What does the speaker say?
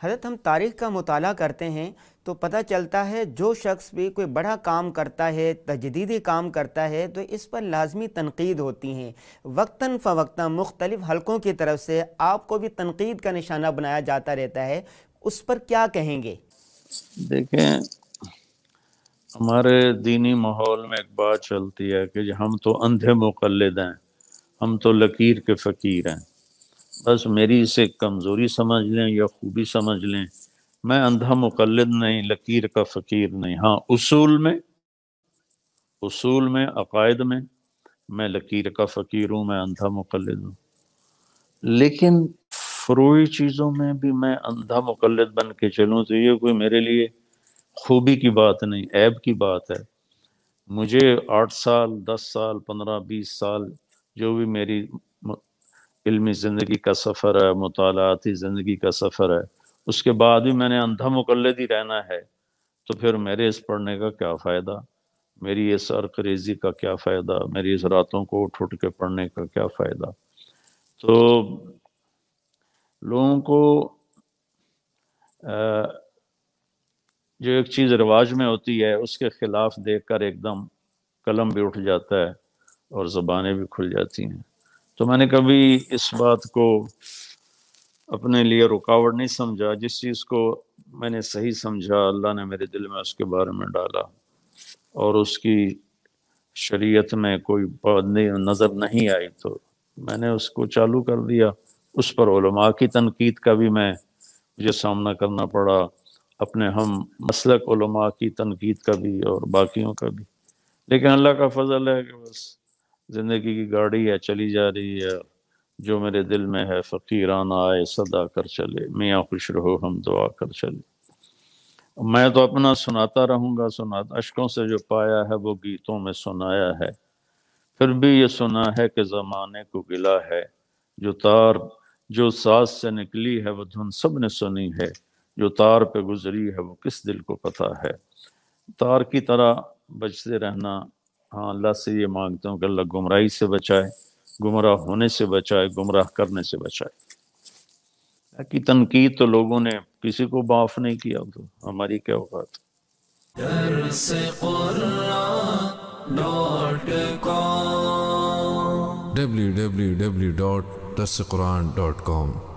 حضرت ہم تاریخ کا مطالعہ کرتے ہیں تو پتہ چلتا ہے جو شخص بھی کوئی بڑا کام کرتا ہے، تجدیدی کام کرتا ہے، تو اس پر لازمی تنقید ہوتی ہیں، وقتاً فوقتاً مختلف حلقوں کی طرف سے آپ کو بھی تنقید کا نشانہ بنایا جاتا رہتا ہے، اس پر کیا کہیں گے؟ دیکھیں، ہمارے دینی ماحول میں ایک بات چلتی ہے کہ ہم تو اندھے مقلد ہیں، ہم تو لکیر کے فقیر ہیں، بس میری اسے کمزوری سمجھ لیں یا خوبی سمجھ لیں، میں اندھا مقلد نہیں، لکیر کا فقیر نہیں۔ ہاں، اصول میں عقائد میں لکیر کا فقیر ہوں، میں اندھا مقلد ہوں، لیکن فروعی چیزوں میں بھی میں اندھا مقلد بن کے چلوں تو یہ کوئی میرے لیے خوبی کی بات نہیں، عیب کی بات ہے۔ مجھے 8 سال 10 سال 15 20 سال جو بھی میری علمی زندگی کا سفر ہے، مطالعاتی زندگی کا سفر ہے، اس کے بعد بھی میں نے اندھا مقلد ہی رہنا ہے، تو پھر میرے اس پڑھنے کا کیا فائدہ، میری اس ارقریزی کا کیا فائدہ، میری اس راتوں کو اٹھ کے پڑھنے کا کیا فائدہ۔ تو لوگوں کو جو ایک چیز رواج میں ہوتی ہے اس کے خلاف دیکھ کر ایک دم قلم بھی اٹھ جاتا ہے اور زبانیں بھی کھل جاتی ہیں۔ تو میں نے کبھی اس بات کو اپنے لیے رکاوٹ نہیں سمجھا، جس چیز کو میں نے صحیح سمجھا اللہ نے میرے دل میں اس کے بارے میں ڈالا، اور اس کی شریعت میں کوئی نظر نہیں آئی تو میں نے اس کو چالو کر دیا۔ اس پر علماء کی تنقید کا بھی مجھے سامنا کرنا پڑا، اپنے ہم مسلک علماء کی تنقید کا بھی اور باقیوں کا بھی، لیکن اللہ کا فضل ہے کہ بس زندگی کی گاڑی ہے، چلی جا رہی ہے، جو میرے دل میں ہے فقیرانہ آئے صدا کر چلے، میاں خوش رہو ہم دعا کر چلے۔ میں تو اپنا سناتا رہوں گا، اشکوں سے جو پایا ہے وہ گیتوں میں سنایا ہے، پھر بھی یہ سنا ہے کہ زمانے کو گلا ہے، جو ساز سے نکلی ہے وہ دھن سب نے سنی ہے، جو تار پہ گزری ہے وہ کس دل کو پتہ ہے۔ تار کی طرح بچتے رہنا، ہاں اللہ سے یہ مانگتا ہوں کہ اللہ گمراہی سے بچائے، گمراہ ہونے سے بچائے، گمراہ کرنے سے بچائے۔ کی تنقید تو لوگوں نے کسی کو معاف نہیں کیا، تو ہماری کیا اوقات۔ www.darsequran.com